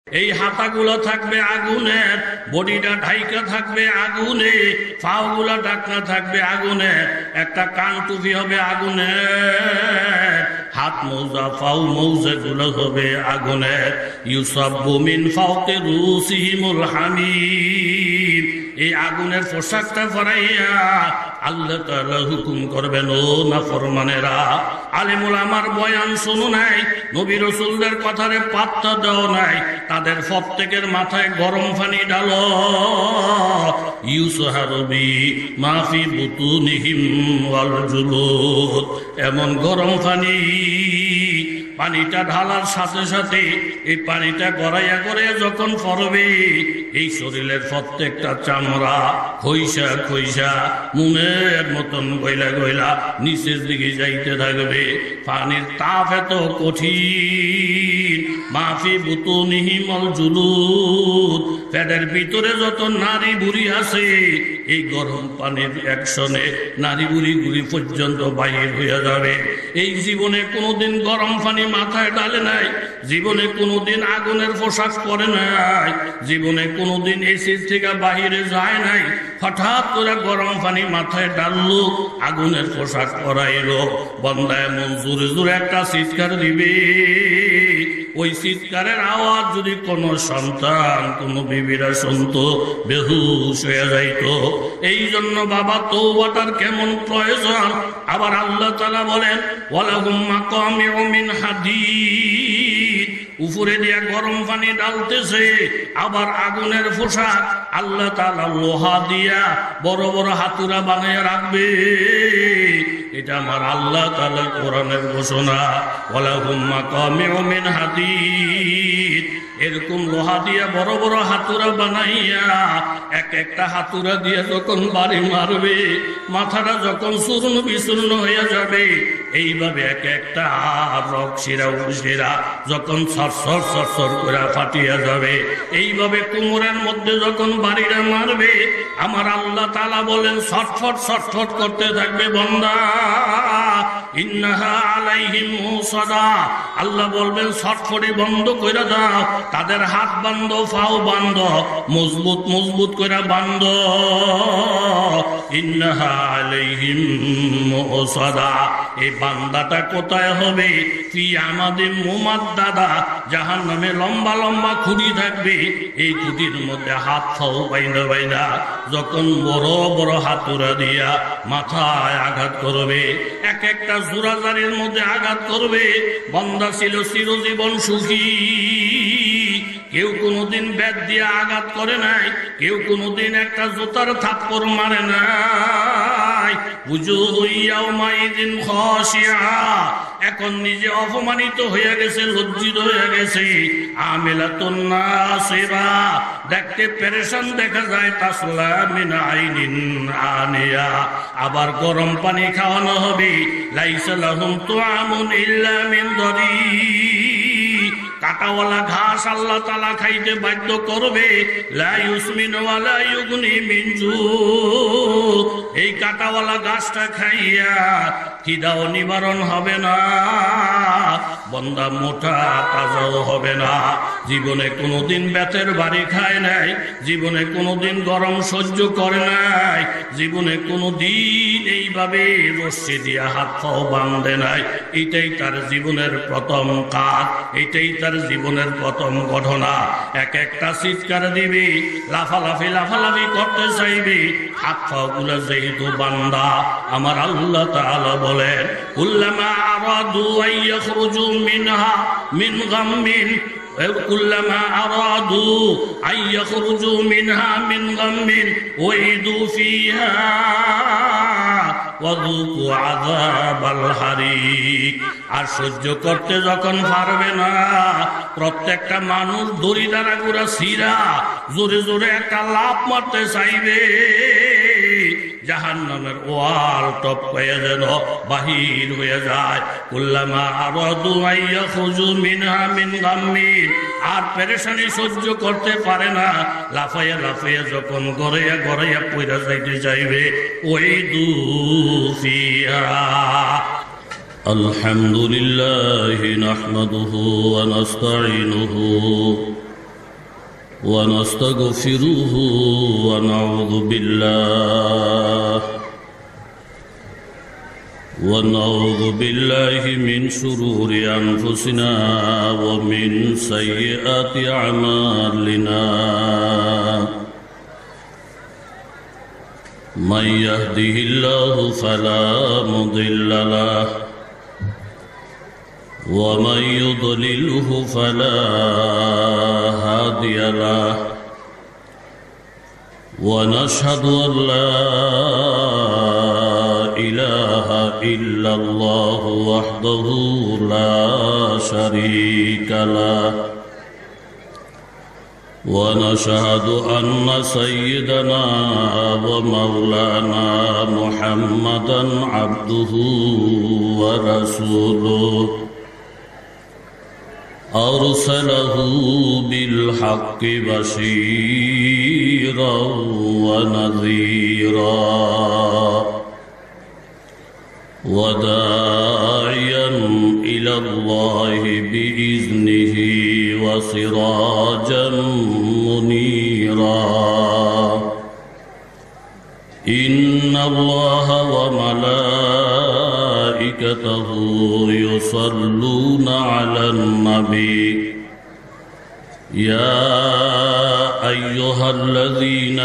এই হাতাগুলো থাকবে আগুনের, বডিটা ঢাইকা থাকবে আগুনে, পাগুলো ঢাকনা থাকবে আগুনে, একটা কান টুপি হবে আগুনের, হাত মৌজা পাও মৌজা গুলো হবে আগুনের। ইউসাব্বু মিন ফাওকি রুসিহিমুল হামিম। এই আগুনের পোশাকটা পরাইয়া আল্লাহ তাআলা হুকুম করবেন, ও নাফরমানেরা, আলেমুল আমার বয়ান শোনো নাই, নবী রাসূলদের কথারে পাত্তা দাও নাই, তাদের প্রত্যেকের মাথায় গরম পানি ডালো। ইউসহারুবি মাফি বুতুনিহিম ওয়াল জুলুদ। এমন গরম পানি, পানিটা ঢালার সাথে সাথে এই পানিটা গড়াইয়া গড়াইয়া যখন পড়বে, এই শরীরের প্রত্যেকটা চামড়া খইসা খইসা মুনের মতন গইলা গইলা নিচের দিকে যাইতে থাকবে। পানির তাপ এত কঠিন। মাফি বুতুনিহিম ওয়াল জুলুদ। পেটের ভিতরে যত নারী বুড়ি আছে, এই গরম পানির অ্যাকশনে নারী বুড়ি গুড়ি পর্যন্ত বাহির হইয়া যাবে। এই জীবনে কোনোদিন গরম পানি মাথায় ডালে নাই, জীবনে কোনোদিন আগুনের পোশাক পরে নাই, জীবনে কোনোদিন এসির থেকে বাহিরে যায় নাই। হঠাৎ করে গরম পানি মাথায় ডাললো, আগুনের পোশাক পরাইলো, বান্দা এমন জোরে জোরে একটা চিৎকার দিবে, ওই চিৎকারের আওয়াজ যদি কোনো সন্তান কোনো বিবিরা শুনতো, বেহুশ হয়ে যাইতো। এই জন্য বাবা তওবাটার কেমন প্রয়োজন। আবার আল্লাহ তাআলা বলেন, ওয়ালাহুম মাকামিউ মিন হাদিদ। উপরে দিয়া গরম পানি ডালতেছে, আবার আগুনের পোশাক আল্লাহ তাআলা লোহা দিয়া বড় বড় হাতুড়া বানাইয়া রাখবে। এটা আমার আল্লাহ তাআলার কোরআনের ঘোষণা। ওয়ালাহুম মাকামিউ মিন হাদিদ। এরকম লোহা দিয়া বড় বড় হাতুড়া বানাইয়া এক একটা হাতুড়া দিয়ে যখন বাড়ি মারবে, মাথাটা যখন চূর্ণ বিচূর্ণ হয়ে যাবে, এইভাবে এক একটা রক শিরা উপশিরা যখন সরসর সরসর করে ফাটিয়া যাবে, এইভাবে কোমরের মধ্যে যখন বাড়িটা মারবে, আমার আল্লাহ তাআলা বলেন ছটফট ছটফট করতে থাকবে বান্দা। ইন্নাহা আলাইহিম মুসাদা। আল্লাহ বলবেন ছটফটি বন্ধ করে দাও, তাদের হাত বান্ধ পাও বান্ধ, মজবুত মজবুত করে বান্ধ। ইন্নাহা আলাইহিম মুসাদা। এই বান্দাটা কোথায় হবে? ফি আমাদিন মুমাদ্দাদা। জাহান্নামে লম্বা লম্বা খুঁটি থাকবে, এই খুঁটির মধ্যে হাত পাও বাইনা বাইনা যখন বড় বড় হাতুড়া দিয়া মাথায় আঘাত করবে, এক একটা জোড়াজারির মধ্যে আঘাত করবে। বান্দা ছিল চিরজীবন সুখী, কেউ কোনোদিন ব্যাট দিয়ে আঘাত করে নাই, কেউ কোনোদিন একটা জুতার থাপ্পড় মারে নাই। উজুহু ইয়াউমাইযিন খাশিআ। এখন নিজে অপমানিত হয়ে গেছে, লজ্জিত হয়ে গেছে। আমিলাতুন নাসিবা। দেখতে পেরেশান দেখা যায়। তাসলা মিন আইনিন আনিয়া। আবার গরম পানি খাওয়ানো হবে। লাইসা লাহুম তুআমুন ইল্লা মিন দরি। কাটাওয়ালা ঘাস আল্লাহ তাআলা খাইতে বাধ্য করবে। লা ইউসমিনু ওয়া লা ইউগনি মিন জু। এই কাটাওয়ালা ঘাসটা খাইয়া খিদাও নিবারণ হবে না, বান্দা মোটা তাজাও হবে না। জীবনে কোনোদিন বেতের বাড়ি খায় নাই, জীবনে কোনোদিন গরম সহ্য করে নাই, জীবনে কোনোদিন এইভাবে রশ্মি দিয়া হাত পাও বাঁধে নাই। এটাই তার জীবনের প্রথম কাজ, এটাই তার জীবনের প্রথম ঘটনা। এক একটা চিৎকার দিবে, লাফালাফি লাফালাফি করতে চাইবে। হাত পাও গুলো যেহেতু বান্দা, আমার আল্লাহ তাআলা বলেন, কুল্লামা আরাদু আইয়াখরুজু মিনহা মিন গাম্মিন কুল্লামা আরাদু আইয়াখরুজু মিনহা মিন গাম্মিন উইদু ফিহা ওয়াযুকু আযাবাল হারিক। আর সহ্য করতে যখন পারবে না, প্রত্যেকটা মানুষ দড়ি দ্বারা গুড়া ছিঁড়া জোরে জোরে একটা লাফ মারতে চাইবে। জাহান্নামের ওয়াল টপকাইয়া যেন বাহির হয়ে যায়। কুল্লামা আরাদু আইয়াখরুজু মিনহা মিন গাম্মিন। আর পেরেশানি সহ্য করতে পারে না, লাফাইয়া লাফাইয়া যখন গড়াইয়া গড়াইয়া পইরা যাইতে চাইবে, উইদু ফিহা। আলহামদুলিল্লাহি নাহমাদুহু ওয়া নাস্তাঈনুহু ونستغفره ونعوذ بالله من شرور أنفسنا ومن سيئات أعمالنا من يهده الله فلا مضل له ومن يضلله فلا هادي له ونشهد أن لا إله إلا الله وحده لا شريك له ونشهد أن سيدنا ومولانا محمدا عبده ورسوله أرسله بالحق بشيرا ونذيرا وداعيا إلى الله بإذنه وسراجا منيرا إن الله وملائكته يصلون على النبي يا أيها الذين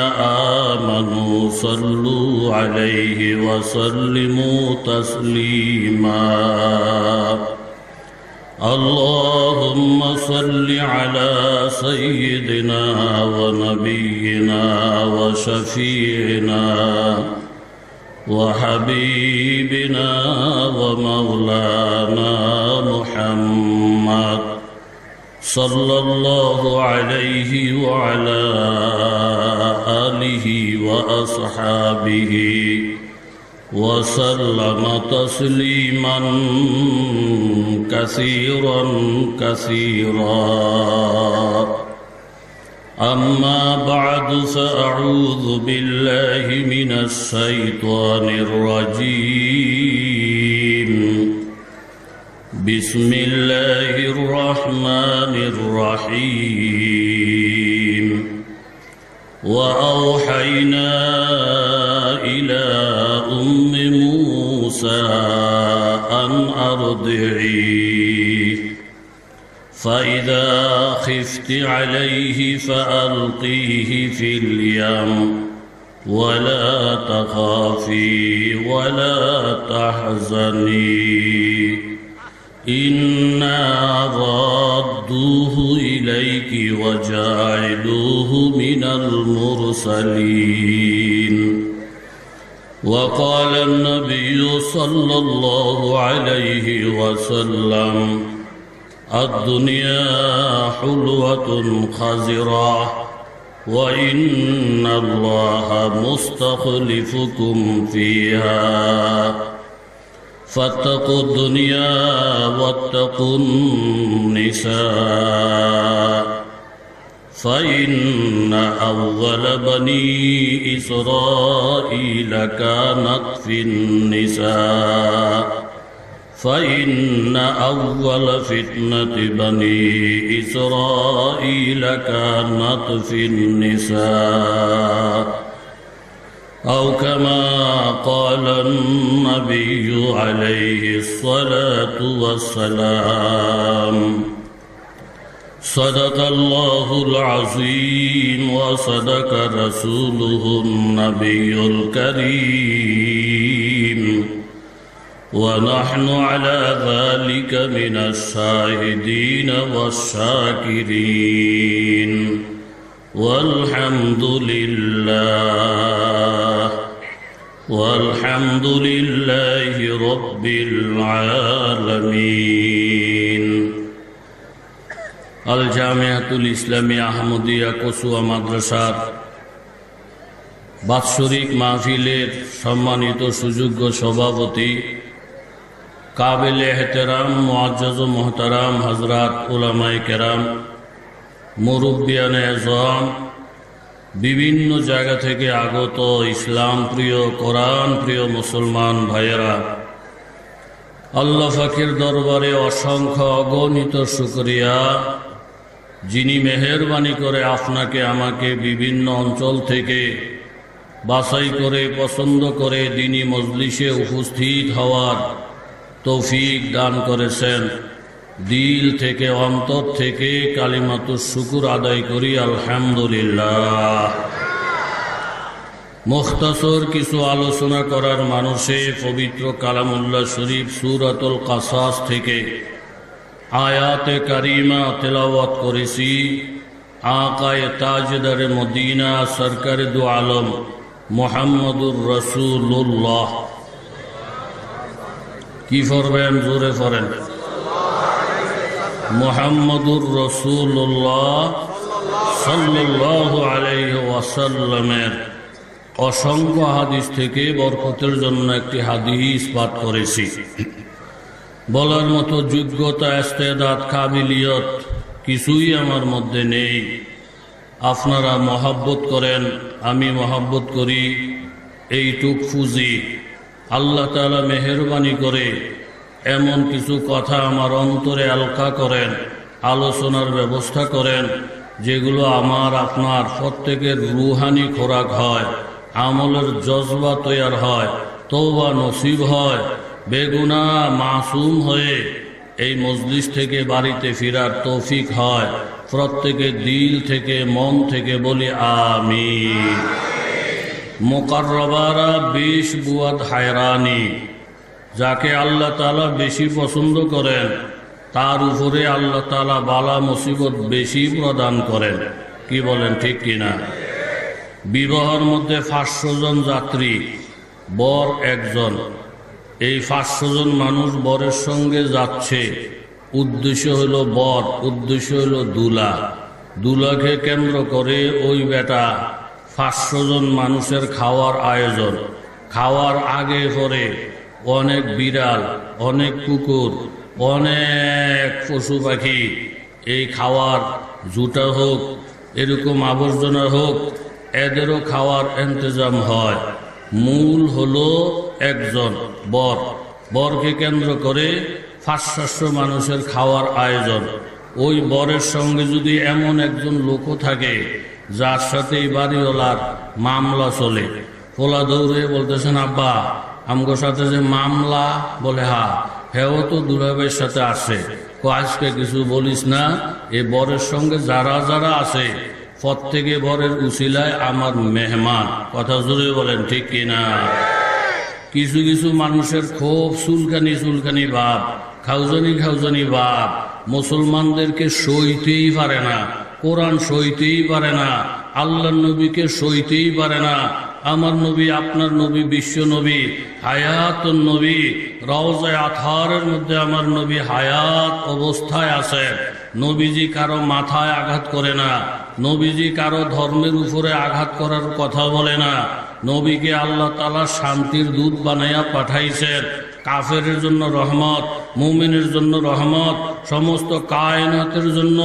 آمنوا صلوا عليه وسلموا تسليما اللهم صل على سيدنا ونبينا وشفيعنا وحبيبنا ومولانا محمد صلى الله عليه وعلى آله وأصحابه وسلم تسليما كثيرا كثيرا أما بعد فأعوذ بالله من الشيطان الرجيم بسم الله الرحمن الرحيم وأوحينا إلى أم موسى أن أرضعيه فإذا خفت عليه فألقيه في اليم ولا تخافي ولا تحزني إنا رادوه إليك وجاعلوه من المرسلين وقال النبي صلى الله عليه وسلم الدنيا حلوة خزرة وإن الله مستخلفكم فيها فاتقوا الدنيا واتقوا النساء فإن أول بني إسرائيل كانت في النساء فإن أول فتنة بني إسرائيل كانت في النساء أو كما قال النبي عليه الصلاة والسلام صدق الله العظيم وصدق رسوله النبي الكريم ونحن على ذلك من الشاهدين والشاكرين والحمد لله رب العالمين الجامعة الإسلامية أحمدية কসুয়া মাদ্রাসার বাৎসরিক মাহফিলের সম্মানিত সুযোগ্য সভাপতি কাবিল এহতেরাম মুআজ্জাজ ও মুহতারাম হযরত উলামায়ে কেরাম মুরব্বিয়ানে আযম বিভিন্ন জায়গা থেকে আগত ইসলাম প্রিয় কোরআন প্রিয় মুসলমান ভাইয়েরা আল্লাহ পাকের দরবারে অসংখ্য অগণিত শুকরিয়া যিনি মেহেরবানি করে আপনাকে আমাকে বিভিন্ন অঞ্চল থেকে বাছাই করে পছন্দ করে দ্বীনি মজলিসে উপস্থিত হওয়ার তৌফিক দান করেছেন, দিল থেকে অন্তর থেকে কালিমাতুশ শুকুর আদায় করি আলহামদুলিল্লাহ। মুখতাসর কিছু আলোচনা করার মানুষে পবিত্র কালামুল্লাহ শরীফ সূরাতুল কাসাস থেকে আয়াতে কারিমা তেলাওয়াত করেছি। আকায়ে তাজদারে মদিনা সরকারে দু আলম মুহাম্মদুর রাসূলুল্লাহ, কি পড়বেন? জোরে পড়েন, মুহাম্মদুর রাসূলুল্লাহ সাল্লাল্লাহু আলাইহি ওয়াসাল্লামের অসংখ্য হাদিস থেকে বরকতের জন্য একটি হাদিস পাঠ করেছি। বলার মতো যোগ্যতা, ইস্তেদাদ, কাবিলিয়ত কিছুই আমার মধ্যে নেই। আপনারা মহাব্বত করেন, আমি মহাব্বত করি, এইটুক ফুজি। আল্লাহ তাআলা মেহেরবানি করে এমন কিছু কথা আমার অন্তরে আলকা করেন, আলোচনার ব্যবস্থা করেন, যেগুলো আমার আপনার প্রত্যেকের রুহানি খোরাক হয়, আমলের জজবা তৈয়ার হয়, তওবা নসিব হয়, বেগুনাহ মাসুম হয়ে এই মজলিস থেকে বাড়িতে ফিরার তৌফিক হয়। প্রত্যেকের দিল থেকে মন থেকে বলি আমিন। মুকাররবারা 20 বুয়াদ হায়রানি, যাকে আল্লাহ তাআলা বেশি পছন্দ করেন তার উপরে আল্লাহ তাআলা বালা মুসিবত বেশি প্রদান করেন। কি বলেন, ঠিক কিনা? বিবাহের মধ্যে 500 জন যাত্রী, বর একজন। এই 500 জন মানুষ বরের সঙ্গে যাচ্ছে, উদ্দেশ্য হলো বর, উদ্দেশ্য হলো দুলা। দুলাকে কেন্দ্র করে ওই বেটা 500 জন মানুষের খাওয়ার আয়োজন। খাওয়ার আগে পরে অনেক বিড়াল, অনেক কুকুর, অনেক পশু পাখি, এই খাওয়ার জুটা হোক, এরকম আবর্জনা হোক, এদেরও খাওয়ার ইন্তজাম হয়। মূল হলো একজন বর, বরকে কেন্দ্র করে 500 মানুষের খাওয়ার আয়োজন। ওই বরের সঙ্গে যদি এমন একজন লোকও থাকে যার সাথে এই বাড়িওয়ালার মামলা চলে, পোলা দৌড়ে বলতেছেন, আব্বা আমগোর সাথে যে মামলা, বলে হেও তো দুলাভাইয়ের সাথে আসে, আজকে কিছু বলিস না। এ বরের সঙ্গে যারা যারা আছে প্রত্যেকে বরের উসিলায় আমার মেহমান। কথা জোরে বলেন, ঠিক কিনা? কিছু কিছু মানুষের খুব চুলকানি চুলকানি ভাব, খাউজানি খাউজানি ভাব, মুসলমানদেরকে সইতেই পারে না, কোরআন সইতেই পারে না, আল্লাহর নবীকে সইতেই পারে না। আমার নবী, আপনার নবী, বিশ্ব নবী, হায়াতুন নবী, রওজায়ে আতহারের মধ্যে আমার নবী হায়াত অবস্থায় আছে। নবীজি কারো মাথায় আঘাত করে না, নবীজি কারো ধর্মের উপরে আঘাত করার কথা বলে না। নবীকে আল্লাহ তাআলা শান্তির দূত বানাইয়া পাঠাইছেন। কাফেরের জন্য রহমত, মুমিনের জন্য রহমত, সমস্ত কায়নাতের জন্য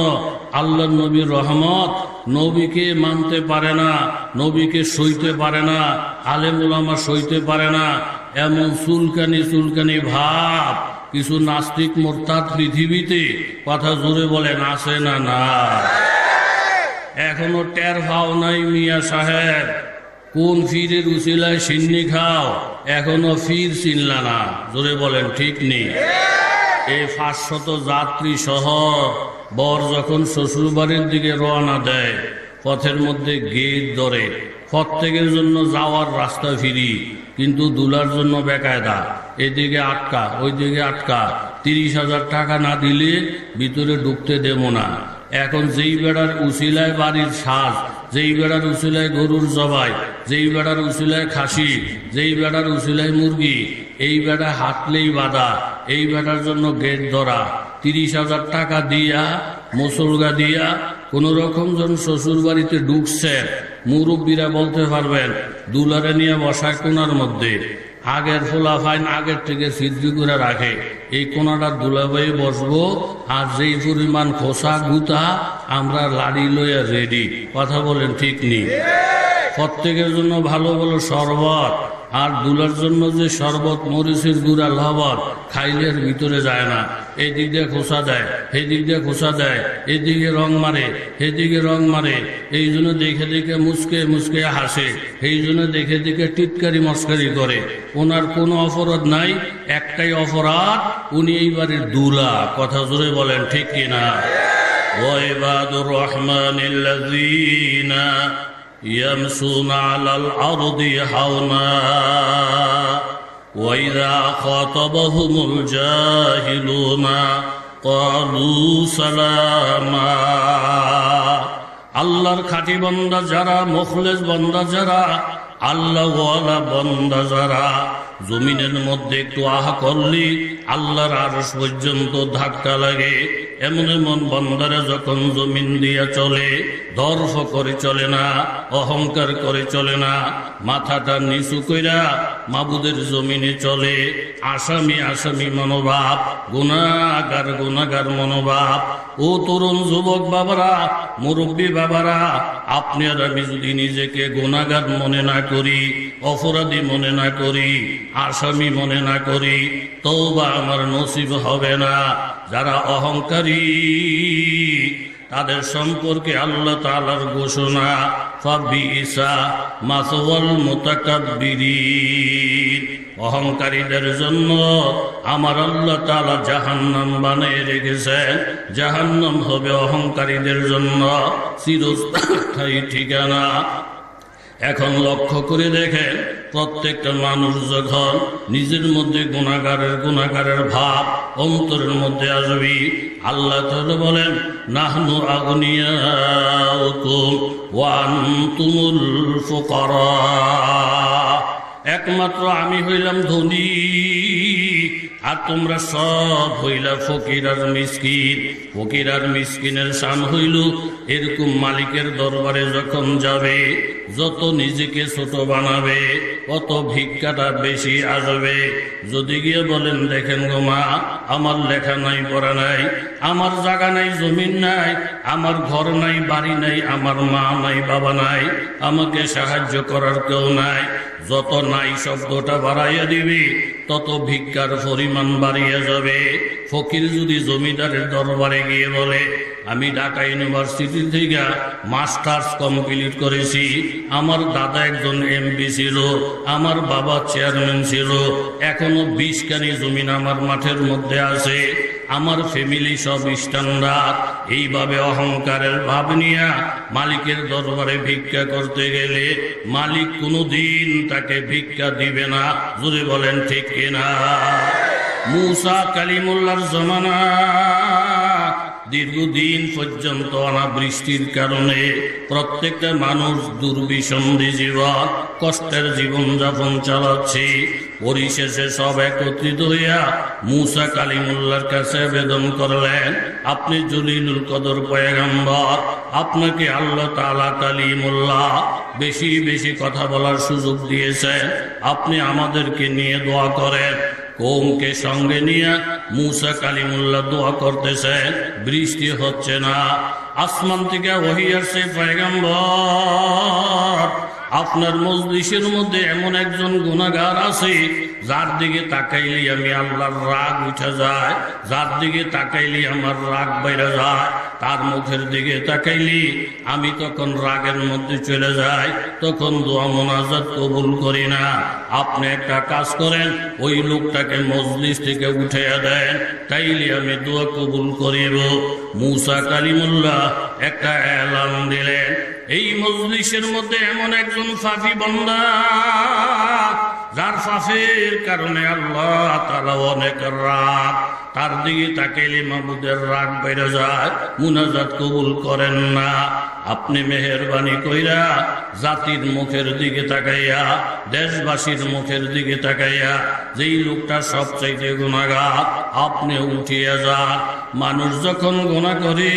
আল্লাহর নবীর রহমত। নবীকে মানতে পারে না, নবীকে সইতে পারে না, আলেম উলামা সইতে পারে না, এমন চুলকানি চুলকানি ভাব কিছু নাস্তিক মোরতাদ পৃথিবীতে, কথা জোরে বলেন, আছে না? না, এখনো টের পাও নাই মিয়া সাহেব? কোন ফিরের উসিলায় সিন্নি খাও, এখনো ফির চিনলা না? জোরে বলেন, ঠিক নেই? এই 500 যাত্রী সহ বর যখন শ্বশুর বাড়ির দিকে রওনা দেয়, পথের মধ্যে গেট ধরে, প্রত্যেকের জন্য যাওয়ার রাস্তা ফিরি, কিন্তু দুলার জন্য বেকায়দা, এদিকে আটকা, ওইদিকে আটকা। 30,000 টাকা না দিলে ভিতরে ঢুকতে দেব না। এখন যেই বেড়ার উসিলায় বাড়ির সাজ, যেই বেড়ার উসিলায় গরুর জবাই, যেই বেড়ার উসিলায় খাসি, যেই বেড়ার উসিলায় মুরগি, এই বেড়া হাঁটলেই বাধা, এই বেড়ার জন্য গেট ধরা। 30,000 টাকা দিয়া, মুসলগা দিয়া কোন রকম জন শ্বশুর বাড়িতে ঢুকছে, মুরব্বীরা বলতে পারবেন, দুলারে নিয়ে বসায় কোনার মধ্যে। আগের ফোলা ফাইন আগের থেকে সিদ্ধি করে রাখে, এই কোনাটা দুলাভাই বসবো, আর যেই পরিমাণ খোসা গুতা আমরা লাড়ি লইয়া রেডি। কথা বলেন, ঠিক নেই? প্রত্যেকের জন্য ভালো ভালো শরবত, আর দুলার জন্য যে শরবত মরিচের গুঁড়া লবণ খাইলে ভিতরে যায় না, এই দিক দিয়ে খোসা দেয়, সেই দিক দিয়ে খোসা দেয়, এদিকে রং মারে, সেদিকে রং মারে, এই জন্য দেখে দেখে মুসকে মুসকে হাসে, এই জন্য দেখে দেখে টিটকারি মস্কারি করে। ওনার কোনো অপরাধ নাই, একটাই অপরাধ, উনি এইবারের দুলা। কথা জোরে বলেন ঠিক কিনা? ওয়াইবাদুর রহমানিল্লাযীনা ইয়ামশুনা আলাল আরদি হাওনা ওয়া ইযা খাতাবাহুমুল জাহিলুনা ক্বালু সালামা। আল্লাহর খাঁটি বান্দা যারা, মুখলেস বান্দা যারা, আল্লাহ ওয়ালা বান্দা যারা, জমিনের মধ্যে একটু আহা করলি আল্লাহর আরশ পর্যন্ত ধাক্কা লাগে। এমন এমন বান্দারা যখন জমিন দিয়া চলে, দর্প করে চলে না, অহংকার করে চলে না, মাথাটা নিচু কইরা মাবুদের জমিনে চলে, আসামি আসামি মনোভাব, গুনাহগার গুনাহগার মনোভাব। ও তরুণ যুবক বাবারা, মুরব্বী বাবারা, আপনি আর আমি যদি নিজেকে গুনাহগার মনে না করি, অপরাধী মনে না করি, আসামি মনে না করি, তওবা আমার নসিব হবে না। যারা অহংকারী তাদের সম্পর্কে আল্লাহ তাআলার ঘোষণা, ফাবিইসা মাসওয়াল মুতাকাব্বিরিন। অহংকারীদের জন্য আমার আল্লাহ তাআলা জাহান্নাম বানিয়ে রেখেছেন। জাহান্নাম হবে অহংকারীদের জন্য চিরস্থায়ী ঠিকানা। এখন লক্ষ্য করে দেখেন, প্রত্যেকটা মানুষ যখন নিজের মধ্যে গুনাহগারের ভাব অন্তরের মধ্যে আসবে, আল্লাহ তাআলা বলেন, নাহনু আগনিয়াউকুম ওয়া আনতুমুল ফুকারা। একমাত্র আমি হইলাম ধনী, আর তোমরা সব হইলা ফকির আর মিসকিন। ফকির আর মিসকিনের শান হইল এরকম মালিকের দরবারে যখন যাবে, যত নিজেকে ছোট বানাবে অত ভিক্ষাটা বেশি আসবে। যদি গিয়ে বলেন, দেখেন গো মা, আমার লেখা নাই পড়া নাই, আমার জায়গা নাই জমিন নাই, আমার ঘর নাই বাড়ি নাই, আমার মা নাই বাবা নাই, আমাকে সাহায্য করার কেউ নাই, যত নাই শব্দটা বাড়াইয়া দিবি তত ভিক্ষার পরিমাণ বাড়িয়ে যাবে। ফকির যদি জমিদারের দরবারে গিয়ে বলে, আমি ঢাকা ইউনিভার্সিটি থেকে মাস্টার্স কমপ্লিট করেছি, আমার দাদা একজন এমপি ছিল, আমার বাবা চেয়ারম্যান ছিল, এখনো 20 কানি জমিন আমার মাঠের মধ্যে আছে, আমার ফ্যামিলি সব স্ট্যান্ডার্ড, এইভাবে অহংকারের ভাব নিয়ে মালিকের দরবারে ভিক্ষা করতে গেলে মালিক কোনোদিন তাকে ভিক্ষা দিবে না। জোরে বলেন ঠিক কিনা? মুসা কালিমুল্লাহর জমানা দীর্ঘদিন পর্যন্ত অনাবৃষ্টির কারণে প্রত্যেকটা মানুষ দুর্বিষন্ধি জীবন, কষ্টের জীবন যাপন চালাচ্ছে। পরিশেষে সব একত্রিত হইয়া মুসা কালিমুল্লাহর কাছে আবেদন করলেন, আপনি জলিলুল কদর পয়গম্বর, আপনাকে আল্লাহ তাআলা কালিমুল্লাহ বেশি বেশি কথা বলার সুযোগ দিয়েছেন, আপনি আমাদেরকে নিয়ে দোয়া করেন। কওমকে সঙ্গে নিয়ে মুসা কালিমুল্লাহ দোয়া করতেছেন, বৃষ্টি হচ্ছে না। আসমান থেকে ওহী আসছে, পয়গম্বর আপনার মজলিসের মধ্যে এমন একজন গুনাহগার আছে যার দিকে তাকাইলে আমি আল্লাহর রাগ উঠে যায়, যার দিকে তাকাইলে আমার রাগ বাইরে যায়, তার মুখের দিকে তাকাইলে আমি তখন রাগের মধ্যে চলে যাই, তখন দোয়া মোনাজাত কবুল করি না। আপনি একটা কাজ করেন, ওই লোকটাকে মজলিস থেকে উঠাইয়া দেন, তাইলে আমি দোয়া কবুল করিব। মুসা কালিমুল্লাহ একটা এলান দিলেন, এই মজলিসের মধ্যে এমন একজন পাপী বান্দা যার পাপের কারণে আল্লাহ তাআলা অনেক রাগ, তার দিকে তাকাইলে মাবুদের রাগ বেড়ে যায়, মুনাজাত কবুল করেন না। আপনি মেহেরবানি কইরা জাতির মুখের দিকে তাকাইয়া, দেশবাসীর মুখের দিকে তাকাইয়া, যেই লোকটা সবচাইতে গুনাহগার আপনি উঠিয়া যান। মানুষ যখন গুনাহ করে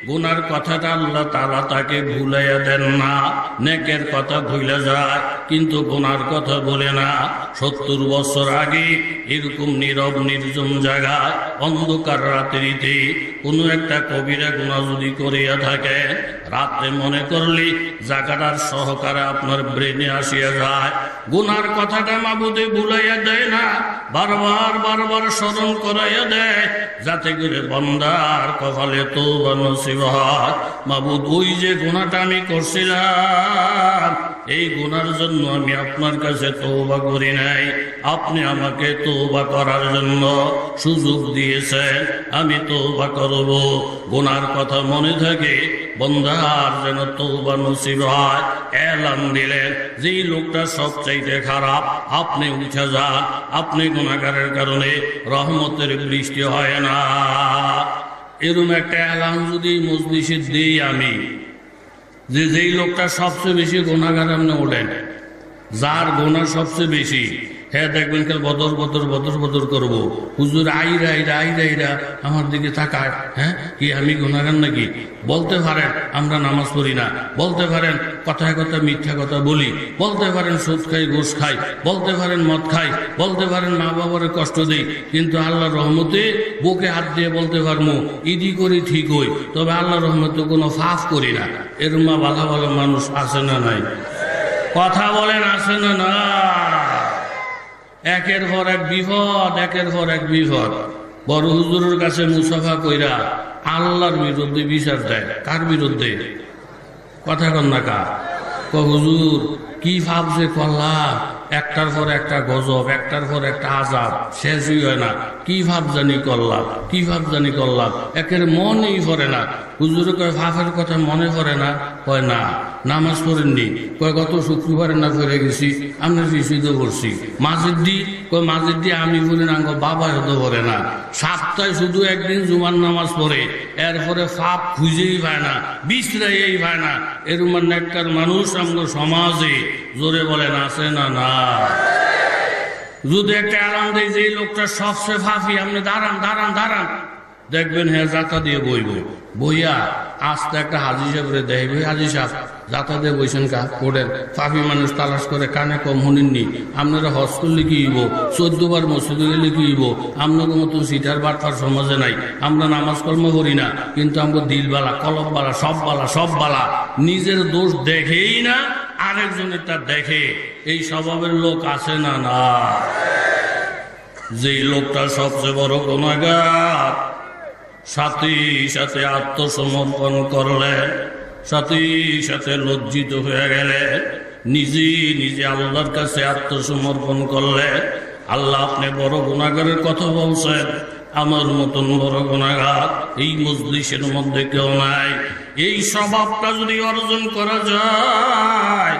গুনার কথাটা আল্লাহ তাআলা তাকে ভুলাইয়া দেন না। নেকের কথা ভুলে যায় কিন্তু গুনার কথা বলে না। 70 বছর আগে এরকম নীরব নির্জন জায়গায় অন্ধকার রাত্রিতে কোনো একটা কবিরা গুনাহ যদি করিয়া থাকে, রাত্রে মনে করলে জায়গাটার সহকারে আপনার ব্রেনে আসিয়া যায়। গুনার কথাটা মাবুদে ভুলাইয়া দেয় না, বারবার বারবার স্মরণ করাইয়া দেয়, যাতে করে বান্দার কপালে তওবা নসিব হয়। মাবুদ, ওই যে গুনাহটা আমি করছিলাম, এই গুনার জন্য আমি আপনার কাছে তওবা করি নাই, আপনি আমাকে তওবা করার জন্য সুযোগ দিয়েছেন, আমি তওবা করব। গুনার কথা মনে থাকে, বান্দার যেন তওবা নসিব হয়। এলান দিলেন, যেই লোকটা সবচাইতে খারাপ, আপনি উঠে যান, আপনি গুনাহগারের কারণে রহমতের বৃষ্টি হয় না। এরকম একটা এলান যদি মজলিসে দিই আমি, যে যেই লোকটা সবচেয়ে বেশি গুনাহগার আপনি ওঠেন, যার গুনাহ সবচেয়ে বেশি, হ্যাঁ দেখবেন কাল বদর বদর বদর বদর করবো, হুজুর আইরা আইরা আইরা আইরা আমার দিকে তাকায়, হ্যাঁ কি আমি গুনাহগার নাকি? বলতে পারেন আমরা নামাজ পড়ি না, বলতে পারেন কথায় কথা মিথ্যা কথা বলি, বলতে পারেন সুদ খাই ঘুষ খাই, বলতে পারেন মদ খাই, বলতে পারেন মা বাবার কষ্ট দিই, কিন্তু আল্লাহর রহমতে বুকে হাত দিয়ে বলতে পারবো ইদি করি ঠিক হই, তবে আল্লাহর রহমতে কোনো ফাফ করি না। এরম ভালো ভালো মানুষ আছে না নাই? কথা বলেন আছে না না? একের পর এক বিপদ, একের পর এক বিপদ। বড় হুজুরের কাছে মুসাফা কইরা আল্লাহর বিরুদ্ধে বিচার দেয়। কার বিরুদ্ধে? কথা কন না কা? হুজুর কি ভাবছে করলাম, একটার পর একটা গজব, একটার পর একটা আযাব, শেষই হয় না। কি ভাব জানি করলাম, কি ভাব জানি করলাম, একের মনেই পড়ে না। হুজুরে কয় ভাবের কথা মনে পড়ে না? কয় না। নামাজ পড়েননি? কয় গত শুক্রবারে না পড়ে গেছি, আপনার পিছুই তো পড়ছি। মাঝের দি? কয় মাঝের দি আমি বলি না, বাবা হতে পড়ে না। সপ্তাহে শুধু একদিন জুমার নামাজ পড়ে, এরপরে পাপ খুঁজেই পায় না, বিশ্রাইয়েই পায় না। এরকম নেককার মানুষ আমাদের সমাজে জোরে বলেন আছে না না? যদি একটা আরাম দেয় যে লোকটা সবচেয়ে ফাঁফি, আপনি দাঁড়ান দাঁড়ান দাঁড়ান, দেখবেন হ্যাঁ জাতা দিয়ে বইব, বইয়া আস্তে একটা হাজি সাহেবরে দেখবে, হাজি সাহেব জাতা দিয়ে বইছেন কা পড়েন। ফাঁফি মানুষ তালাশ করে কানে কম শুনেননি, আপনারা হজ করলে কি হইব, 14 বার মসজিদে গেলে কি হইব, আপনাদের মতন সিটার বাটফার সমাজে নাই। আমরা নামাজ কর্ম করি না, কিন্তু আমরা দিল বালা, কলব বালা, সব বালা, সব বালা। নিজের দোষ দেখেই না, আরেকজনের তা দেখে। এই স্বভাবের লোক আছে না না? যেই লোকটা সবচেয়ে বড় গুনাহগার, সাথে সাথে আত্মসমর্পণ করলেন, সাথে সাথে লজ্জিত হয়ে গেলেন, নিজে নিজে আল্লাহর কাছে আত্মসমর্পণ করলেন। আল্লাহ আপনি বড় গুনাহগারের কথা বলছেন, আমার মতন বড় গুনাহগার এই মজলিসের মধ্যে কেউ নাই। এই স্বভাবটা যদি অর্জন করা যায়,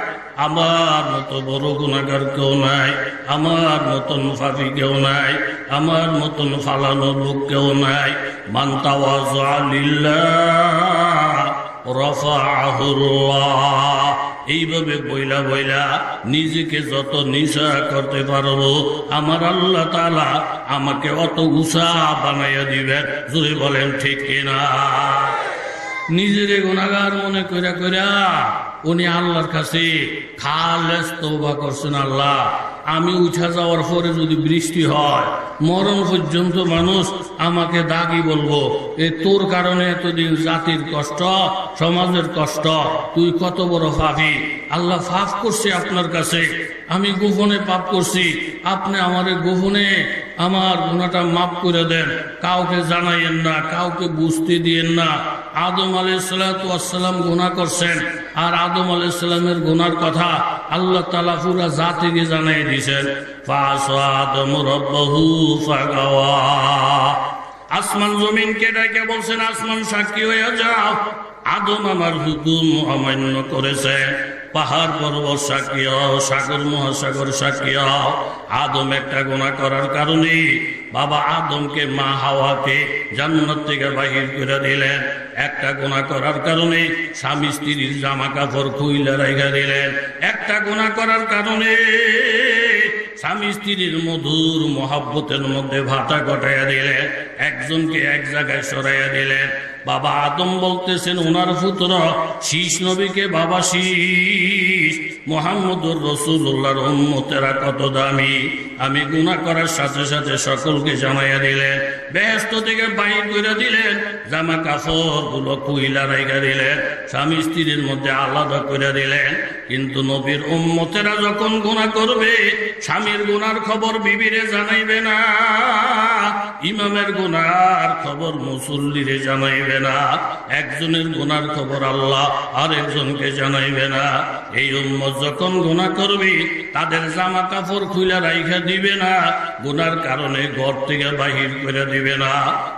আমার মতো বড় গুনাহগার কেউ নাই, আমার মতন ফাঁকি কেউ নাই, আমার মতন ফালানো লোক কেউ নাই। মান তাওয়াযা লিল্লাহ রাফাআহুল্লাহ। এইভাবে বইলা বইলা নিজেকে যত নিচা করতে পারবো, আমার আল্লাহ তাআলা আমাকে অত উঁচা বানাইয়া দিবেন। যদি বলেন ঠিক কিনা? নিজেরে গুনাহগার মনে কইরা কইরা উনি আল্লাহর কাছে খালেস তওবা করছেন। আল্লাহ, আমি উঠা যাওয়ার পরে যদি বৃষ্টি হয়, মরণ পর্যন্ত মানুষ আমাকে দাগি বলবো, এ তোর কারণে এতদিন জাতির কষ্ট, সমাজের কষ্ট, তুই কত বড় পাপী। আল্লাহ পাপ করছি আপনার কাছে, আমি গোপনে পাপ করছি, আপনি আমারে গোপনে আমার গুনাহটা মাফ করে দেন, কাউকে জানাইয়েন না, কাউকে বুঝতে দিয়েন না। আদম আলাইহিস সালাতু ওয়াস সালাম গুনাহ করছেন, আর আদম আলাইহিস সালামের গুনার কথা আল্লাহ তাআলা পুরা জাতিকে জানাই দিয়েছেন। ফাসা আদম রাব্বাহু ফাগাওয়া। আসমান জমিনকে ডেকে বলছেন, আসমান সাক্ষী হয়ে যাও, আদম আমার হুকুম অমান্য করেছে। পাহাড় পর্বত সাক্ষী হও, সাগর মহাসাগর সাক্ষী হও। আদম একটা গুনাহ করার কারণে বাবা আদমকে, মা হাওয়াকে জান্নাত থেকে বাহির করে দিলেন। একটা গুনাহ করার কারণে স্বামী স্ত্রীর জামা কাপড় খুইলা রাইখা দিলেন। একটা গুনাহ করার কারণে স্বামী স্ত্রীর মধুর মহাব্বতের মধ্যে ভাটা ঘটাইয়া দিলেন, একজনকে এক জায়গায় সরাইয়া দিলেন। বাবা আদম বলতেছেন ওনার পুত্র শীষ নবীকে বাবা শীষ মুহাম্মদুর রাসূলুল্লাহর উম্মতেরা কত দামি। আমি গুনাহ করার সাথে সাথে সকলকে জানাইয়া দিলেন, বেহেশত থেকে বাইর করে দিলেন, জামা কাপড় গুলো কুইলা রাইখা দিলেন, স্বামী স্ত্রীর মধ্যে আলাদা করে দিলেন। কিন্তু নবীর উম্মতেরা যখন গুনাহ করবে, স্বামীর গুনার খবর বিবিরে জানাইবে না, ইমামের গুনার খবর মুসল্লিরে জানাইবে না, একজনের গুনার খবর আল্লাহ আর একজনকে জানাইবে না। এই উম্মত যখন গুনাহ করবে, তাদের জামা কাপড় খুলে রাইখা দিবে না, গুনার কারণে ঘর থেকে বাহির করে দিবে না,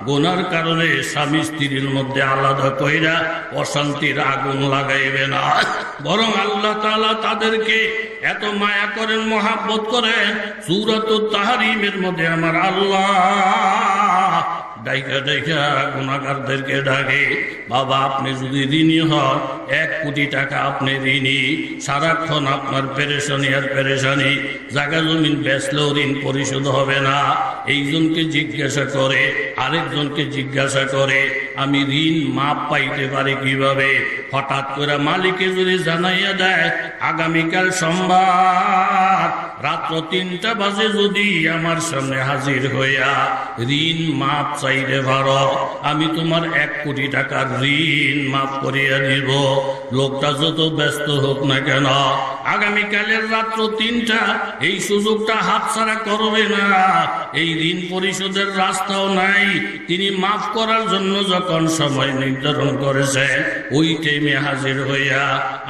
গুনার কারণে স্বামী স্ত্রীর মধ্যে আলাদা কইরা অশান্তির আগুন লাগাইবে না, বরং আল্লাহ তাআলা তাদেরকে এত মায়া করেন, মহাব্বত করেন। সূরাতুত তাহরিমের মধ্যে আমার আল্লাহ ডাইকা ডাইকা গুনাহগারদেরকে ডাকে, বাবা আপনি যদি ঋণী হন, 1 কোটি টাকা আপনি ঋণী, সারাক্ষণ আপনার পেরেশানি আর পেরেশানি, জায়গা জমিন বেচলেও ঋণ পরিশোধ হবে না। এইজনকে জিজ্ঞাসা করে, আরেকজনকে জিজ্ঞাসা করে, আমি ঋণ মাপ পাইতে পারি কিভাবে? হঠাৎ করে মালিকে যদি জানাইয়া দেয়, আগামীকাল সোমবার রাত্র 3টা বাজে যদি আমার সামনে হাজির হইয়া ঋণ মাপ চাইতে পারো, আমি তোমার 1 কোটি টাকার ঋণ মাফ করিয়া দিব। লোকটা যত ব্যস্ত হোক না কেন, আগামীকালের রাত্র 3টা এই সুযোগটা হাতছাড়া করবে না। এই ঋণ পরিশোধের রাস্তাও নাই, তিনি মাফ করার জন্য যখন সময় নির্ধারণ করেছেন, ওই টাইমে হাজির হইয়া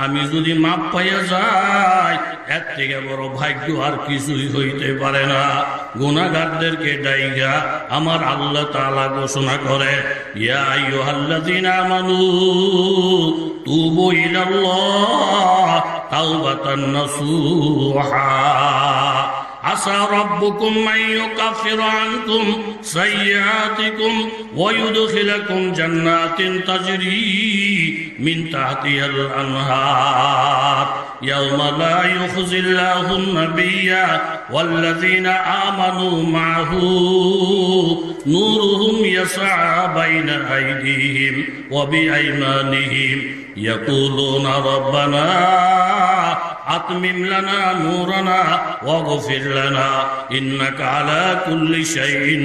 আমি যদি মাপ পাইয়া যাই, এর থেকে বড় ভাগ্য আর কিছুই হইতে পারে না। গুনাহগারদেরকে ডাইগা আমার আল্লাহ তাআলা ঘোষণা করে, ইয়া আইয়ুহাল্লাযীনা আমানু তুবু ইলাল্লাহ তাওবাতান নাসুহা আসা রাব্বুকুম মান ইউকাফিরা আনকুম সাইয়্যাতিকুম ওয়া ইউদখিলাকুম জান্নাতিন তাজরি মিন তাহতিহাল আনহার ইয়াওমা লা ইউখজিল্লাহুন নাবিয়্যা ওয়াল্লাযীনা আমানু মা'হু নূরুহুম ইয়াসআ বাইনা আইদিহিম ওয়া বিআইমানিহিম ইয়াকুলুনা রাব্বানা আতমিম লানা নূরানা ওয়াগফির লানা ইন্নাকা আলা কুল্লি শাইইন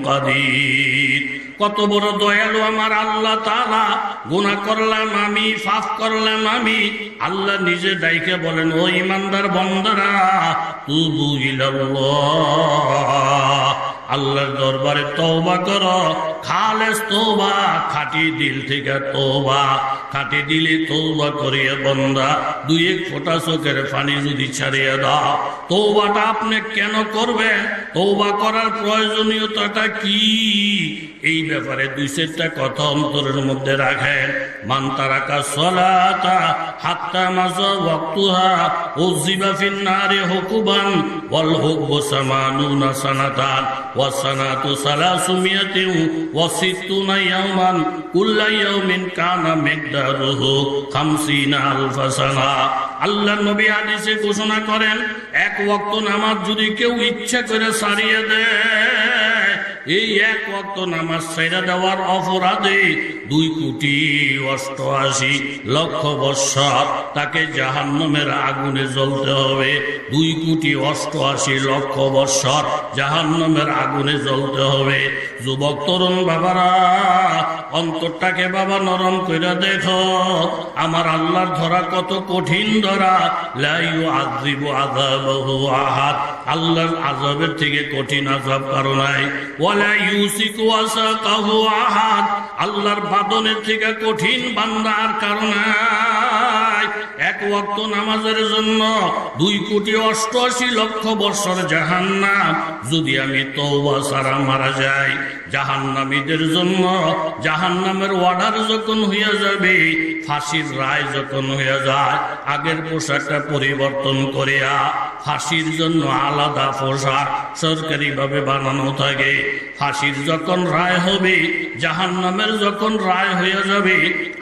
কাদির। কত বড় দয়ালু আমার আল্লাহ তাআলা। গুনাহ করলাম আমি, পাপ করলাম আমি, আল্লাহ নিজে ডাইকে বলেন, ও ইমানদার বান্দারা তুবু ইলাল্লাহ, আল্লাহর দরবারে তওবা করো, খালেস তওবা, খাঁটি দিল থেকে তওবা। খাঁটি দিলে তওবা করিয়া বান্দা 2-1 ফোঁটা চোখের পানি যদি ছাড়িয়ে দাও, তওবাটা আপনি কেন করবেন? তওবা করার প্রয়োজনীয়তাটা কি? এই ব্যাপারে 2-4টা কথা অন্তরের মধ্যে রাখেন। মান তারাকা সালাতা হাত্তা মাযা ওয়াক্তুহা উযিবা ফিন নারি হুকুবান ওয়াল হুকবু সামানুনা সানাতান ওয়া সানাতু সালাসুমিয়াতিন ওয়া সিত্তুনা ইয়াওমান কুল্লা ইয়াউমিন কানা মিকদারুহু 50 আলফা সানা। আল্লাহর নবী হাদিসে ঘোষণা করেন, 1 ওয়াক্ত নামাজ যদি কেউ ইচ্ছা করে ছাড়িয়ে দেয়, এই 1 ওয়াক্ত নামাজ ছাইড়া দেওয়ার অপরাধে 2,88,00,000 বৎসর তাকে জাহান্নামের আগুনে জ্বলতে হবে। 2,88,00,000 বৎসর জাহান্নামের আগুনে জ্বলতে হবে। যুবক তরুণ বাবারা, অন্তরটাকে বাবা নরম করে দেখো। আমার আল্লাহর ধরা কত কঠিন ধরা। লা ইউআযিবু আযাবাহু আহাদ, আল্লাহর আযাবের থেকে কঠিন আযাব কারো নাই। ওয়ালা ইউসিকু ওয়াসাকাহু আহাদ, আল্লাহর বাদনের থেকে কঠিন বান্দার কারো নাই। 1 ওয়াক্ত নামাজের জন্য 2,88,00,000 বৎসর জাহান্নাম। যদি আমি তওবা ছাড়া মারা যাই, জাহান্নামীদের জন্য জাহান্নামের অর্ডার যখন হইয়া যাবে, ফাঁসির রায় যখন হইয়া যায়, আগের পোশাকটা পরিবর্তন করিয়া ফাঁসির জন্য আলাদা পোশাক সরকারিভাবে বানানো থাকে। ফাঁসির যখন রায় হবে, জাহান্নামের যখন রায় হইয়া যাবে,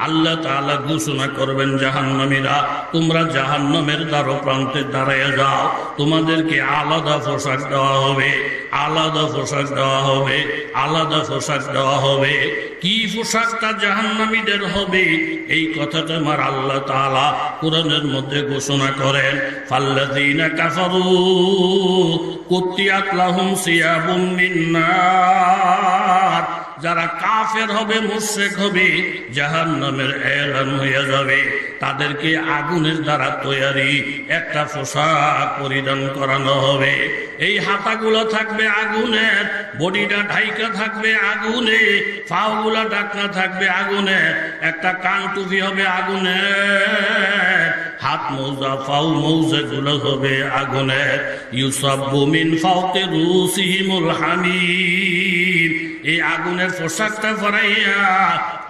আল্লাহ তাআলা ঘোষণা করবেন, জাহান্নামীরা তোমরা জাহান্নামের দ্বার প্রান্তে দাঁড়াইয়া যাও, তোমাদেরকে আলাদা পোশাক দেওয়া হবে, আলাদা পোশাক দেওয়া হবে, আলাদা পোশাক দেওয়া হবে। কি পোশাকটা জাহান্নামীদের হবে এই কথাটা আমার আল্লাহ তাআলা কোরআনের মধ্যে ঘোষণা করেন। ফাল্লাযীনা কাফারু কুত্তিয়াত লাহুম সিয়াবুম মিন নার, যারা কাফের হবে মুশরিক হবে জাহান্নামের এলান হয়ে যাবে, তাদেরকে আগুনের দ্বারা তৈরি একটা পোশাক পরিধান করানো হবে। এই হাতাগুলো থাকবে আগুনের, বডিটা ঢাইকা থাকবে আগুনে, পাগুলা ঢাকনা থাকবে আগুনে, একটা কান টুপি হবে আগুনের, হাত মৌজা পাও মৌজা গুলো হবে আগুনের। ইউসাব্বু মিন ফাওকি রুসিহিমুল হামিম, এই আগুনের পোশাকটা পরাইয়া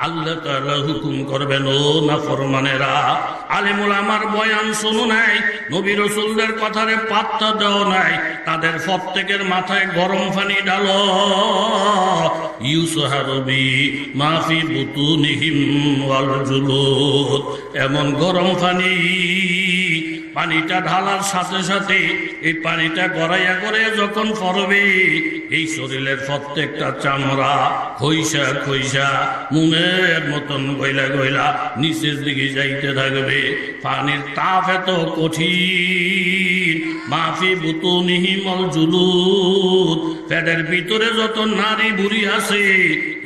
আল্লাহ তাআলা হুকুম করবেন, ও নাফরমানেরা আলেমুল আমার বয়ান শোনো নাই, নবী রাসূলদের কথারে পাত্তা দাও নাই, তাদের প্রত্যেকের মাথায় গরম পানি ডালো। ইউসহারুবি মাফি বুতুনিহিম ওয়াল জুলুদ, এমন গরম পানি, পানিটা ঢালার সাথে সাথে এই পানিটা গড়াইয়া করে যখন পড়বে এই শরীরের প্রত্যেকটা চামড়া খইসা খইসা মুনের মতন গইলা গইলা নিচের দিকে যাইতে থাকবে। পানির তাপ এত কঠিন, মাফি বুতুনিহিম ওয়াল জুলুদ, পেটের ভিতরে যত নারী বুড়ি আছে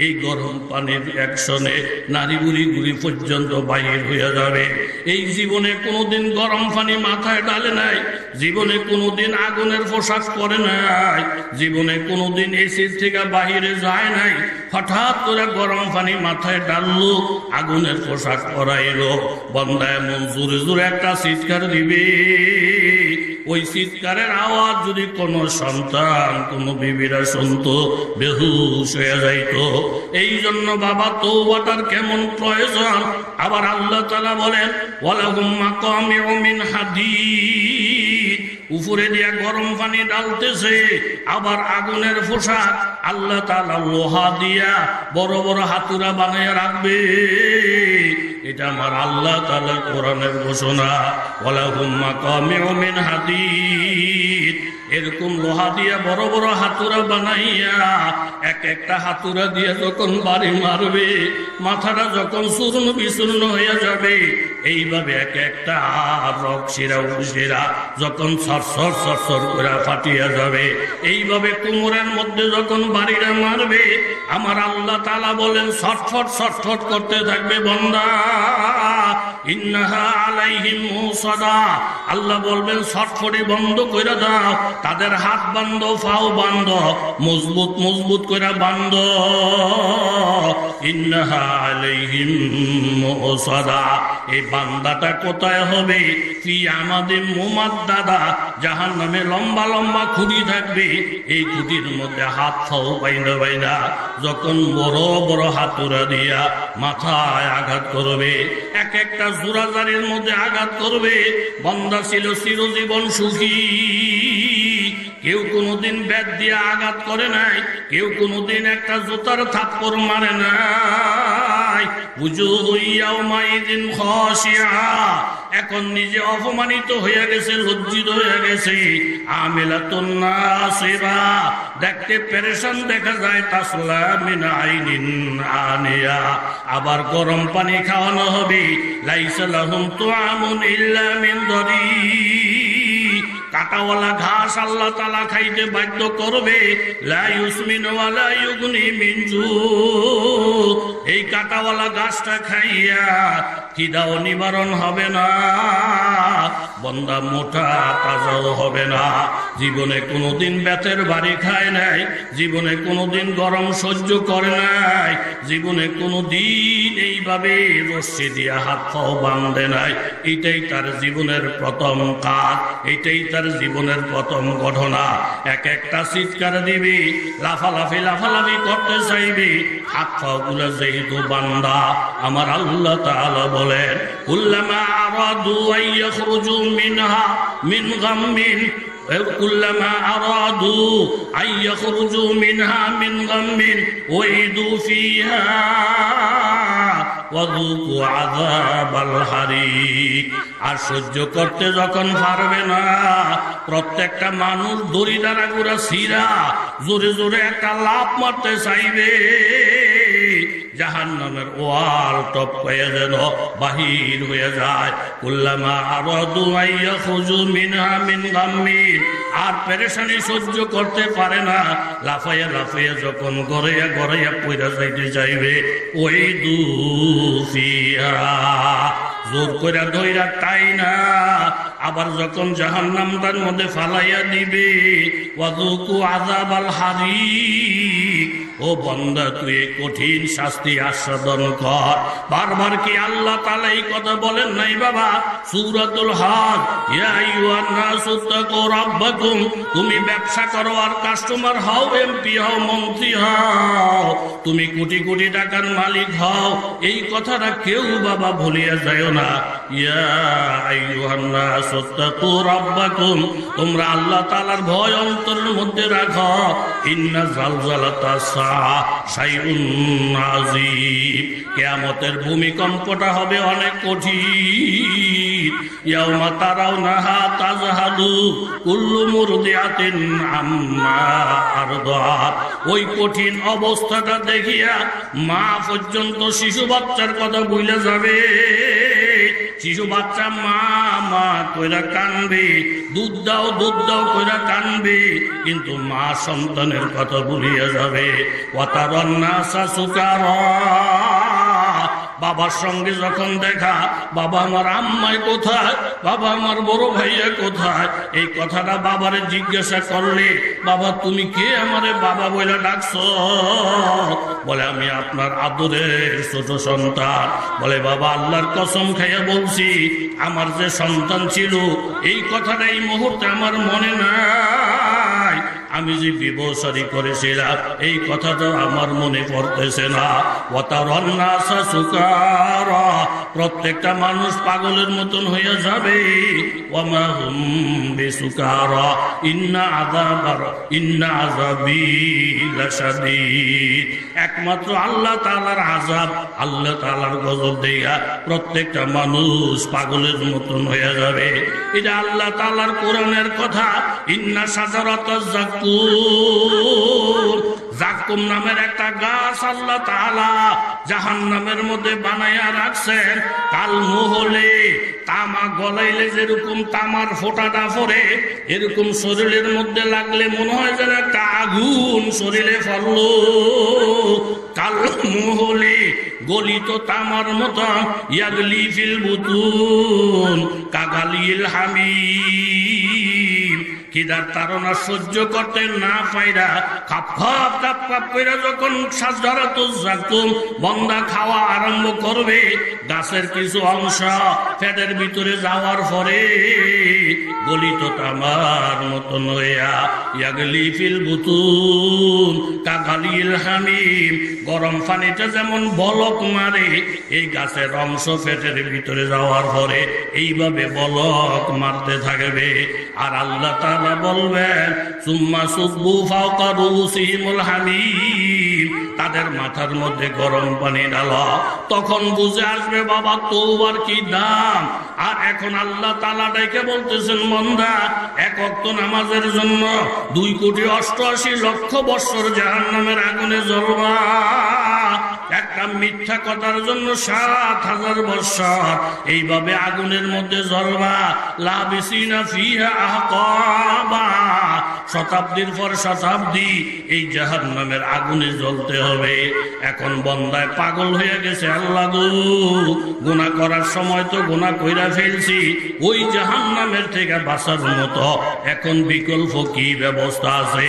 এই গরম পানির অ্যাকশনে নারী বুড়ি গুড়ি পর্যন্ত বাহির হয়ে যাবে। এই জীবনে কোনোদিন গরম পানি মাথায় ডালে নাই, জীবনে কোনোদিন আগুনের পোশাক পরে নাই, জীবনে কোনোদিন এসির থেকে বাহিরে যায় নাই, হঠাৎ করে গরম পানি মাথায় ডাললো, আগুনের পোশাক পরাইলো, বান্দা এমন জোরে জোরে একটা চিৎকার দিবে, ওই চিৎকারের আওয়াজ যদি কোনো সন্তান কোনো বিবিরা শুনতো বেহুশ হয়ে যাইতো। এই জন্য বাবা তওবাটার কেমন প্রয়োজন। আবার আল্লাহ তাআলা বলেন ওয়ালাহুম মাকামিউ মিন হাদিদ, উপরে দিয়া গরম পানি ডালতেছে, আবার আগুনের পোশাক আল্লাহ তাআলা লোহা দিয়া বড় বড় হাতুড়া বানাইয়া রাখবে। এটা আমার আল্লাহ তাআলার কোরআনের ঘোষণা। ওয়ালাহুম মাকামিউ মিন হাদিদ, এরকম লোহা দিয়া বড় বড় হাতুড়া বানাইয়া এক একটা হাতুড়া দিয়ে যখন বাড়ি মারবে মাথাটা যখন চূর্ণ বিচূর্ণ হয়ে যাবে, এইভাবে এক একটা রক শিরা উপশিরা যখন সরসর সরসর করে ফাটিয়া যাবে, এইভাবে কোমরের মধ্যে যখন বাড়িটা মারবে আমার আল্লাহ তাআলা বলেন ছটফট ছটফট করতে থাকবে বান্দা। ইন্নাহা আলাইহিম মুসাদা, আল্লাহ বলবেন ছটফটি বন্ধ করে দাও, তাদের হাত বান্ধ পাও বান্ধ, মজবুত মজবুত করে বান্ধ। ইন্নাহা আলাইহিম মুসাদা, এই বান্দাটা কোথায় হবে? ফি আমাদিন মুমাদ্দাদা, জাহান্নামে লম্বা লম্বা খুঁটি থাকবে, এই খুঁটির মধ্যে হাত পাও বাইনা বাইনা যখন বড় বড় হাতুড়া দিয়া মাথায় আঘাত করবে, এক একটা জোড়াজারির মধ্যে আঘাত করবে। বান্দা ছিল চিরজীবন সুখী, কেউ কোনোদিন ব্যাট দিয়ে আঘাত করে নাই, কেউ কোনোদিন একটা জুতার থাপ্পড় মারে নাই। উজুহু ইয়াওমাইযিন খাশিয়া, এখন নিজে অপমানিত হয়ে গেছে, লজ্জিত হয়ে গেছে। আমিলাতুন নাসিবা, দেখতে পেরেশান দেখা যায়। তাসলা মিন আইনিন আনিয়া, আবার গরম পানি খাওয়ানো হবে। লাইসা লাহুম তুআমুন ইল্লা মিন দরি, কাটাওয়ালা ঘাস আল্লাহ তাআলা খাইতে বাধ্য করবে। লা ইউসমিনু ওয়া লা ইউগনি মিন জু, এই কাটাওয়ালা ঘাসটা খাইয়া খিদাও নিবারণ হবে না, বান্দা মোটা তাজাও হবে না। জীবনে কোনোদিন বেতের বাড়ি খায় নাই, জীবনে কোনোদিন গরম সহ্য করে নাই, জীবনে কোনোদিন এইভাবে রশ্মি দিয়া হাত পাও বাঁধে নাই। এটাই তার জীবনের প্রথম কাজ, এটাই তার জীবনের প্রথম ঘটনা। এক একটা চিৎকার দিবি, লাফালাফি লাফালাফি করতে চাইবি, হাত পাও গুলো যেহেতু বান্দা আমার আল্লাহ তাআলা বলেন কুল্লামা আরাদু আইয়াখরুজু মিনহা মিন গাম্মিন, কুল্লামা আরাদু আইয়াখরুজু মিনহা মিন গাম্মিন উইদু ফিহা ওয়াযুকু আযাবাল হারিক। আর সহ্য করতে যখন পারবে না, প্রত্যেকটা মানুষ দড়ি দ্বারা গুড়া ছিঁড়া জোরে জোরে একটা লাফ মারতে চাইবে, জাহান্নামের ওয়াল টপকাইয়া যেন বাহির হয়ে যায়। কুল্লামা আরাদু আইয়াখুযু মিনহা মিন গাম্মিন, আর পেরেশানি সহ্য করতে পারে না, লাফাইয়া লাফাইয়া যখন গড়াইয়া গড়াইয়া পইরা যাইতে চাইবে, ওই দুফিয়া জোর কইরা ধইরা তাই না, আবার যখন জাহান্নামটার মধ্যে ফালাইয়া দিবে, ওয়াযুকু আযাবাল হারিক, ও বান্দা তুই এই কঠিন শাস্তি আস্বাদন কর। বারবার কি আল্লাহ তাআলা এই কথা বলেন নাই বাবা? সূরাতুল হজ, ইয়া আইয়ুহান নাসু তাকু রাব্বাকুম, তুমি ব্যবসা করো আর কাস্টমার হও, এমপি হও, মন্ত্রী হও, তুমি কোটি কোটি টাকার মালিক হও, এই কথাটা কেউ বাবা ভুলিয়া যায় না। ইয়া আইয়ুহান নাসু তাকু রাব্বাকুম, তোমরা আল্লাহ তাআলার ভয় অন্তরের মধ্যে রাখো। ইন্না জালজালাতাস সাআ শাইউন আযীম, কিয়ামতের ভূমিকম্পটা হবে অনেক কঠিন। ইয়াউমা তারাউনাহা তাযহালু কুল্লু মুরদিআতিন আম্মা আরদাত, ওই কঠিন অবস্থাটা দেখিয়া মা পর্যন্ত শিশু বাচ্চার কথা ভুলে যাবে। শিশু বাচ্চা মা মা কইরা কানবে, দুধ দাও কইরা কানবে, কিন্তু মা সন্তানের কথা ভুলিয়া যাবে। ওয়াতারান নাসা সুকারা, বাবার সঙ্গে যখন দেখা, বাবা আমার আম্মাই কোথায়, বাবা আমার বড় ভাইয়া কোথায়, এই কথাটা বাবারে জিজ্ঞাসা করলে, বাবা তুমি কে আমারে বাবা বলে ডাকছো? বলে আমি আপনার আদরের ছোট সন্তান। বলে বাবা আল্লাহর কসম খাইয়া বলছি, আমার যে সন্তান ছিল এই কথাটা এই মুহূর্তে আমার মনে নাই, আমি যে বিবসারি করেছিলাম এই কথাটা আমার মনে পড়তেছে না। ওয়াতারান নাসা সুকারা, প্রত্যেকটা মানুষ পাগলের মতন হয়ে যাবে। ওয়ামা হুম বিসুকারা ইন্না আযাবি লাশাদীদ, একমাত্র আল্লাহ তাআলার আযাব, আল্লাহ তাআলার গজব দেয়া প্রত্যেকটা মানুষ পাগলের মতন হয়ে যাবে। এটা আল্লাহ তাআলার কোরআনের কথা। ইন্না শাজারাতাজ জাক্কুম নামের একটা গাছ আল্লাহ তাআলা জাহান্নামের মধ্যে বানায়া রাখছেন। কাল মুহলে, তামা গলাইলে যেরকম তামার ফোঁটাটা পড়ে, এরকম শরীরের মধ্যে লাগলে মনে হয় যেন একটা আগুন শরীরে পড়লো। কাল মুহলে, গলিত তামার মতো, ইয়াগলি ফিল বুতুন কাগালিল হামিম, খিদার তাড়না সহ্য করতে না পাইরা খাপ কইরা যখন শাজারাতুজ জাকুম বন্দা খাওয়া আরম্ভ করবে, গাছের কিছু অংশ পেটের ভিতরে যাওয়ার পরে গলিত তামার মতন হইয়া ইয়াগলি ফিল বুতুন কাগালিল হামিম, গরম পানিটা যেমন বলক মারে, এই গাছের অংশ পেটের ভিতরে যাওয়ার পরে এইভাবে বলক মারতে থাকবে। আর আল্লাহ তাআলা বলবেন সুম্মা সুব্বু ফাওকা রুসিহিমুল হামিম, তাদের মাথার মধ্যে গরম পানি ঢালা। তখন বুঝে আসবে বাবা তওবার কি দাম। আর এখন আল্লাহ তাআলা ডাইকে বলতেছেন, বান্দা এক ওয়াক্ত নামাজের জন্য 2,88,00,000 বছর জাহান্নামের আগুনে জ্বলবা, একটা মিথ্যা কথার জন্য 7,000 বছর এইভাবে আগুনের মধ্যে জ্বলবা। লাবিসিনা ফিহা আহকাবা, শতাব্দীর পর শতাব্দী এই জাহান্নামের আগুনে জ্বলতে হবে। এখন বন্দায় পাগল হয়ে গেছে, আল্লাহ গো গুনাহ করার সময় তো গুনাহ কইরা ফেলছি, ওই জাহান্নামের থেকে বাঁচার মতো এখন বিকল্প কি ব্যবস্থা আছে?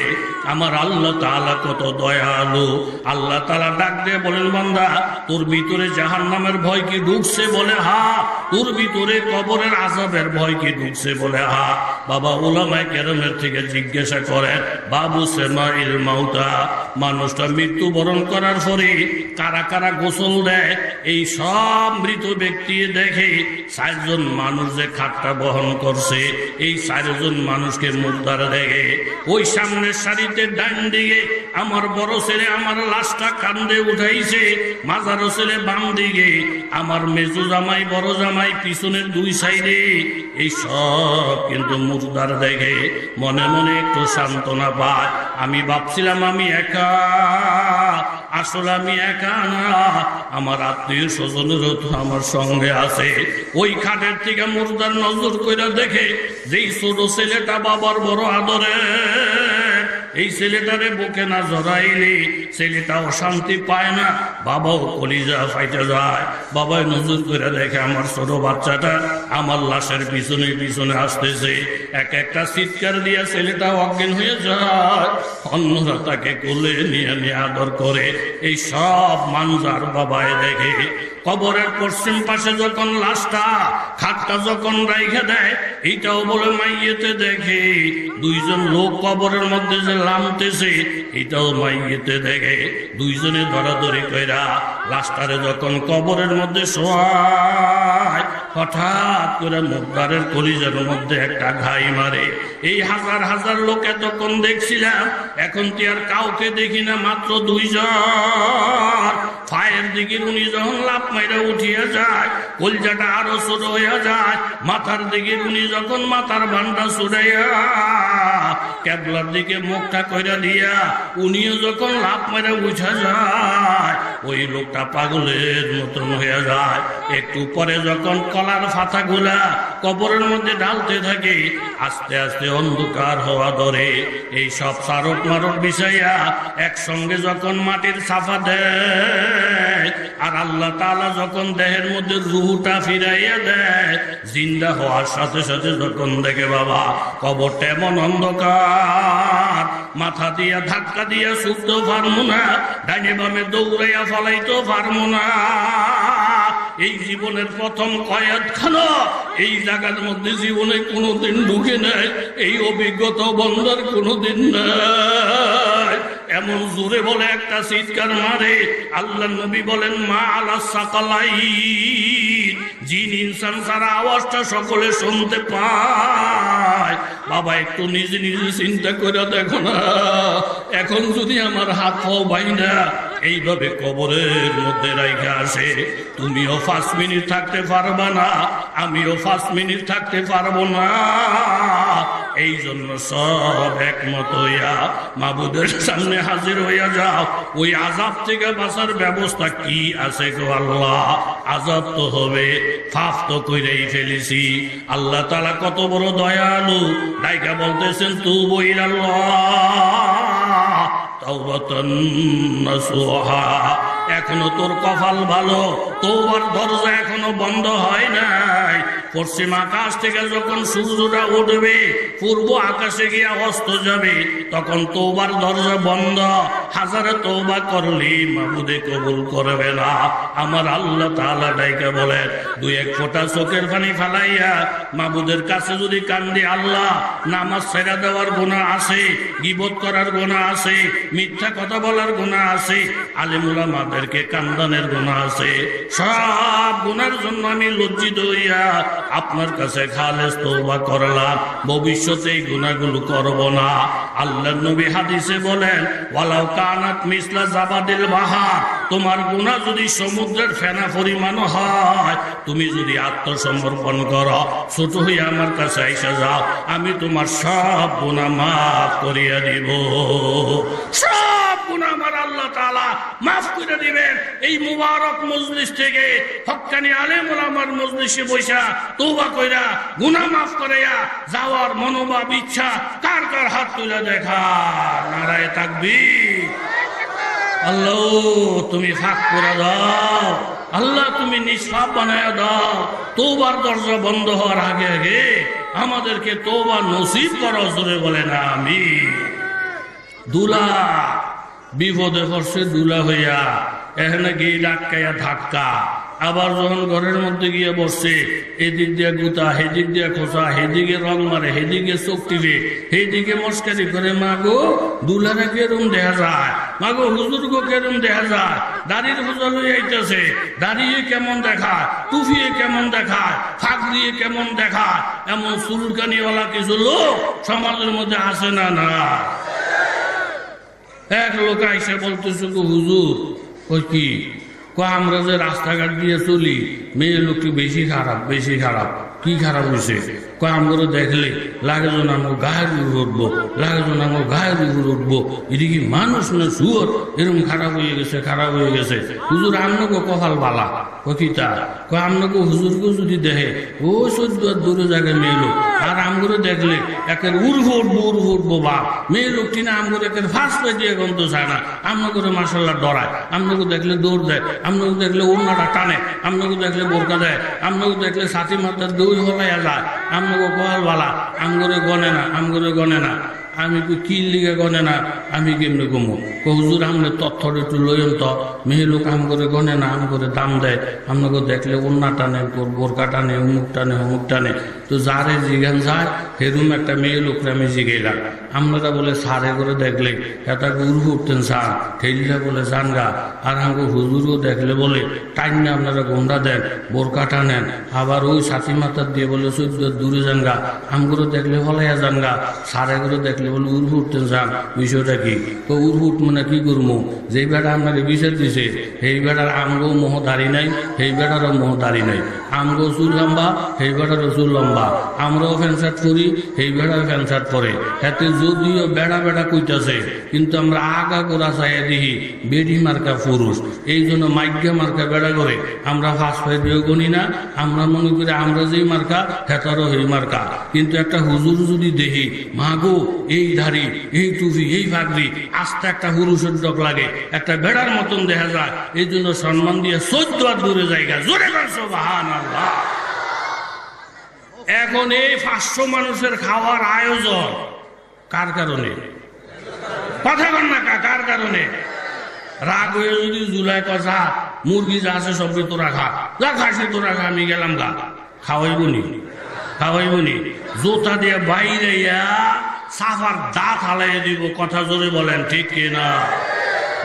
আমার আল্লাহ তাআলা কত দয়ালু। আল্লাহ তাআলা ডাক দিয়ে বলেন, বান্দা তোর ভিতরে জাহান্নামের ভয় কি ঢুকছে? বলে হা। তোর ভিতরে কবরের আযাবের ভয় কি ঢুকছে? বলে হা। বাবা উলামায়ে কেরামের থেকে জিজ্ঞাসা করেন, বাবু সেমাইল মাউতা, মানুষটা মৃত্যুবরণ করার পরে কারা কারা গোসল দেয়? এই সব মৃত ব্যক্তি দেখে 4 জন মানুষ যে খাটটা বহন করছে, এই 4 জন মানুষকে মুখ দ্বারা দেখে। ওই সামনের সারিতে তাকাইতে ডান দিকে আমার বড় ছেলে আমার লাশটা কান্দে উঠাইছে, মাজার ছেলে বাম দিকে, আমার মেজো জামাই বড় জামাই পিছনের দুই সাইডে। এই সব কিন্তু মুর্দার দেখে মনে মনে একটু সান্ত্বনা পায়। আমি ভাবছিলাম আমি একা, আসলে আমি একা না, আমার আত্মীয় স্বজনেরও তো আমার সঙ্গে আছে। ওই খাটের থেকে মুর্দার নজর কইরা দেখে যেই ছোট ছেলেটা বাবার বড় আদরে, এই ছেলেটারে বুকে না জড়াইলে ছেলেটা অশান্তি পায় না, বাবাও কলিজা ফাইটে যায়। বাবাই নজর করে দেখে আমার ছোট বাচ্চাটা আমার লাশের পিছনে পিছনে আসতেছে, এক একটা চিৎকার দিয়া ছেলেটা অজ্ঞান হয়ে যায়। অন্যরা তাকে কোলে নিয়ে নিয়ে আদর করে। এই সব মানজার বাবাই দেখে। কবরের পশ্চিম পাশে যখন লাশটা খাটটা যখন রাইখে দেয়, এইটাও বলে মাইয়েতে দেখে। দুইজন লোক কবরের মধ্যে যে লামতেছে, এটাও মাইয়েতে দেখে। দুইজনে ধরাধরি কইরা লাশটারে যখন কবরের মধ্যে শোয়ায়, হঠাৎ করে মুর্দারের কলিজার মধ্যে একটা ঘাই মারে। এই হাজার হাজার লোক এতক্ষণ দেখছিলাম, এখন কি আর কাউকে দেখি না, মাত্র দুইজন। ফায়ের দিকে উনি যখন লাভ মাইরা উঠিয়া যায়, কলজাটা আরো ছোট হইয়া যায়। মাথার দিকে উনি যখন মাথার ভান্ডা ছুড়াইয়া ক্যাবলার দিকে মুখটা কইরা দিয়া উনিও যখন লাভ মাইরা উঠা যায়, ওই লোকটা পাগলের মতন হইয়া যায়। একটু পরে যখন কলার ফাতা গুলা কবরের মধ্যে ঢালতে থাকে, আস্তে আস্তে অন্ধকার হওয়া ধরে। এই সব সারট মারট বিষয়া একসঙ্গে যখন মাটির সাফা দেয়, আর আল্লাহ তাআলা যখন দেহের মধ্যে রুহটা ফিরাইয়া দেয়, জিন্দা হওয়ার সাথে সাথে যখন দেখে বাবা কবরটা এমন অন্ধকার, মাথা দিয়া ধাক্কা দিয়া ছুটতেও পারবো না, ডাইনে বামে দৌড়াইয়া ফলাইতেও পারবো না। এই জীবনের প্রথম কয়েকখানা এই জায়গার মধ্যে জীবনে কোনোদিন ঢুকে নেয়, এই অভিজ্ঞতা বন্ধার কোনোদিন নাই। এমন জোরে বলে একটা চিৎকার মারে, আল্লাহ নবী বলেন মা আলা সাকালাই, জিন ইনসান সারা আওয়াজটা সকলে শুনতে পায়। বাবা একটু নিজে নিজে চিন্তা করে দেখো না, এখন যদি আমার হাত পাও বাইনা এইভাবে কবরের মধ্যে রাইখা আসে, তুমিও 5 মিনিট থাকতে পারবা না, আমিও 5 মিনিট থাকতে পারবো না। এই জন্য সব একমত হইয়া মাবুদের সামনে হাজির হইয়া যাও। ওই আযাব থেকে বাঁচার ব্যবস্থা কি আছে গো আল্লাহ? আযাব তো হবে, পাপ তো কইরাই ফেলেছি। আল্লাহ তাআলা কত বড় দয়ালু, ডাইকা বলতেছেন তুবু ইলাল্লাহ তাওবাতান নাসুহা। এখনো তোর কপাল ভালো, তওবার দরজা এখনো বন্ধ হয় নাই। পশ্চিম আকাশ থেকে যখন সূর্যটা উঠবে, পূর্ব আকাশে গিয়া অস্ত যাবে, তখন তওবার দরজা বন্ধ। হাজারে তওবা করলি মাবুদে কবুল করবে না। আমার আল্লাহ তাআলা ডাইকা বলেন, 2-1 ফোঁটা চোখের পানি ফেলাইয়া মাবুদের কাছে যদি কান্দি, আল্লাহ নামাজ ছেড়ে দেওয়ার গুনাহ আছে, গীবত করার গুনাহ আছে, মিথ্যা কথা বলার গুনাহ আছে, আলেম উলামাদেরকে কান্দানের গুনাহ আছে, সব গুনার জন্য আমি লজ্জিত হইয়া আপনার কাছে খালেস তওবা করলাম, ভবিষ্যতে এই গুনাহগুলো করব না। আল্লাহর নবী হাদিসে বলেন, ওয়ালাউ কানাত মিসলা জাবাদিল বাহার, তোমার গুনাহ যদি সমুদ্রের ফেনা পরিমাণ হয়, তুমি যদি আত্মসমর্পণ করো, ছোট হইয়া আমার কাছে আইসা যাও, আমি তোমার সব গুনাহ মাফ করিয়া দিব। সব গুনাহ আমার আল্লাহ তাআলা মাফ করে দিবেন। এই মুবারক মজলিস থেকে হক্কানি আলেম ওলামার মজলিসে বসা তওবা কইরা গুনাহ মাফ করিয়া যাওয়ার মনোভাব ইচ্ছা কার কার হাত তুলে দেখা। নারায়ে তাকবীর। আল্লাহ তুমি ফাঁক করে দাও, আল্লাহ তুমি নিষ্পাপ বানায় দাও। তওবার দরজা বন্ধ হওয়ার আগে আগে আমাদেরকে তওবা নসিব করো, জোরে বলেন আমিন। দুলা বিপদে পড়ছে, দুলা হইয়া এখানে গিয়ে ডাক্কাইয়া ধাক্কা, আবার যখন ঘরের মধ্যে গিয়ে বসছে, এদিক দিয়ে গুতা, হেদিক দিয়ে খোঁচা, হেদিকে রং মারে, হেদিকে চোখ টিপে, হেদিকে মস্কারি করে, মাগো দুলারা কেরম দেখা যায়, মাগো হুজুরগো কেরম দেখা যায়, দাড়ির হুজুর হয়ে আইতেছে, দাঁড়িয়ে কেমন দেখায়, টুফিয়ে কেমন দেখায়, ফাঁক দিয়ে কেমন দেখায়, এমন চুলকানিওয়ালা কিছু লোক সমাজের মধ্যে আসে না? না, এক লোক আইসে বলতেছে গো হুজুর, ওই কি আমরা যে রাস্তাঘাট দিয়ে চলি, মেয়ে লোকটি বেশি খারাপ, বেশি খারাপ। কি খারাপ হয়েছে? আমরা দেখলে লাগে যেন আমার গায়ের উপর উঠবো, লাগে যেন আমার গায়ের উপর উঠবো। এদিকে মানুষ না শুয়োর, এরকম খারাপ হয়ে গেছে, খারাপ হয়ে গেছে। হুজুর আমনগো কপাল বালা। কিতা আমনগো হুজুরকে যদি দেখে ও 14 দূরে জায়গায় মেয়ে লোক, আর আমগুলো দেখলে একের উড়বো উঠবো, উড়বো উঠবো বাপ। মেয়ে লোকটি না আমগুলো একের ফার্স্ট পে দিয়ে গন্ধ চায় না। আমনগরে মাসাল্লাহ ডরায়, আমনগো দেখলে দৌড় দেয়, আমনগো দেখলে ওড়নাটা টানে, আমনগো দেখলে বোরকা দেয়, আমনগো দেখলে সাথী মাথার দৌড় হলাইয়া যায়। আমনগো কপাল বালা, আমগরে গনে না, আমগরে গনে না। আমি কি লিগে গনে না, আমি কেমনি কমো? হুজুর আমনে তথ্যটা একটু লইন তো, মেয়ে লোক আম করে গনে না, আম করে দাম দেয়। আপনাকে দেখলে ওন্না টানে, বোরকা টানে, অমুক টানে, অমুক টানে। তো যারে জিগান যায় সেরকম একটা মেয়ে লোকরা আমি জিগাইলাম। আপনারা বলে সারে করে দেখলে এটা উড় উঠতেন সার, ঠেলিরা বলে জানগা। আর আমাকে হুজুরও দেখলে বলে টাইনে আপনারা গোন্ডা দেন, বোরকা টানেন। আবার ওই সাথী মাথার দিয়ে বলে 14 দূরে জানগা। আমগুলো দেখলে হলাইয়া জানগা, সারে করে দেখলে বলে উড় উঠতেন যান। বিষয়টা কি? তো উড় উঠ মানে কি করবো? যেই বেড়া আপনাকে বিচার দিছে সেই বেড়ার আমগো মোহ দাড়ি নাই, সেই বেড়ারও মোহ দাড়ি নাই। আমগো চুল লম্বা, সেই বেড়ারও চুল লম্বা। আমরাও প্যান্ট শার্ট করি, সেই বেড়ার প্যান্ট শার্ট পরে। এতে যদিও বেড়া বেড়া কইতাছে, কিন্তু আমরা আগা গোড়া চাইয়া দেখি বেডি মার্কা পুরুষ। এই জন্য মাইকা মার্কা বেড়া করে আমরা ফাঁস পাই দিয়েও গণি না। আমরা মনে করি আমরা যেই মার্কা হেতারও সেই মার্কা। কিন্তু একটা হুজুর যদি দেখি মাগো এই দাড়ি, এই টুপি, এই ফাগড়ি, আস্তে একটা পুরুষের ডক লাগে, একটা বেড়ার মতন দেখা যায়। এই জন্য সম্মান দিয়ে 14 দূরে জায়গা জোরে সুবহানাল্লাহ। এখন এই 500 মানুষের খাওয়ার আয়োজন কার কারণে? কথা বল না, কার কারণে? রাগ হয়ে যদি জুলাই কথা মুরগি যা আছে সবই তোরা খা, যা খাসি তোরা খা, আমি গেলাম গা। খাওয়াইবনি, খাওয়াইবনি। জোতা দিয়ে বাইরে সাফার দাঁত হালাই দিব। কথা জোরে বলেন ঠিক কিনা?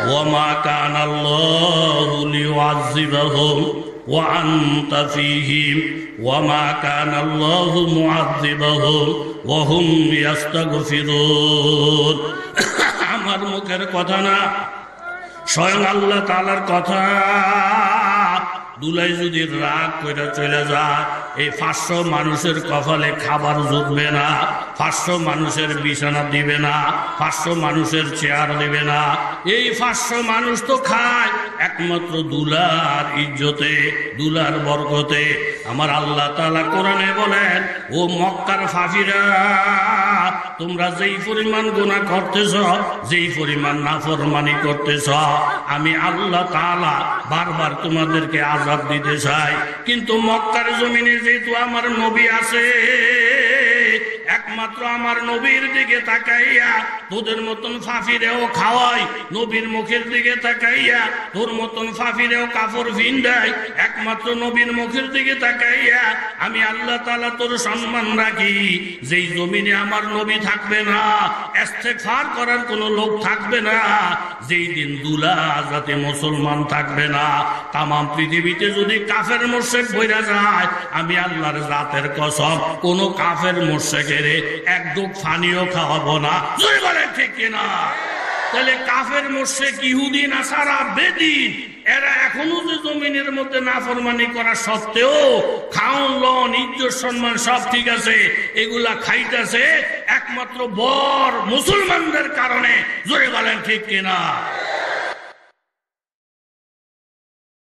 ওয়ামা কানাল্লাহু লিউআযযিবাহুম ওয়া আনতা ফীহিম ওয়ামা কানাল্লাহু মুআযযিবাহুম ওয়া হুম ইস্তাগফিরুন। আমার মুখের কথা না, স্বয়ং আল্লাহ তাআলার কথা। দুলাই যদি রাগ করে চলে যায়, এই 500 মানুষের কপালে খাবার জুটবে না, 500 মানুষের বিছানা দিবে না, 500 মানুষের চেয়ার দিবে না। এই 500 মানুষ তো খায় একমাত্র দুলার ইজ্জতে, দুলার বরকতে। আমার আল্লাহ তাআলা কোরআনে বলেন, ও মক্কার ফাফিরা, তোমরা যেই পরিমাণ গুনাহ করতেছ, যেই পরিমাণ নাফরমানি করতেছ, আমি আল্লাহ তাআলা বারবার তোমাদেরকে আযাব দিতে চাই। কিন্তু মক্কার জমিনে যেহেতু আমার নবী আছে, একমাত্র আমার নবীর দিকে তাকাইয়া তোদের মতন ফাফিরেও খাওয়াই, নবীর মুখের দিকে তাকাইয়া তোর মতন ফাফিরেও কাপড় ভিন্দাই। একমাত্র নবীর মুখের দিকে তাকাইয়া আমি আল্লাহ তাআলা তোর সম্মান রাখি। যেই জমিনে আমার নবী থাকবে না, ইস্তেগফার করার কোনো লোক থাকবে না, যেই দিন দুলা জাতি মুসলমান থাকবে না, তাম পৃথিবীতে যদি কাফের মুশরিক বইরা যায়, আমি আল্লাহর জাতের কসম কোন কাফের মুশরিকের এক ডুব পানিও খাওয়াবো না। জোরে বলেন ঠিক কিনা? তাহলে কাফের মুশরিক, ইহুদি, নাসারা, বেদিন, এরা এখনো যে জমিনের মধ্যে নাফরমানি করা সত্ত্বেও খাওন লন ইজ্জত সম্মান সব ঠিক আছে, এগুলা খাইতেছে একমাত্র বর মুসলমানদের কারণে। জোরে বলেন ঠিক কিনা?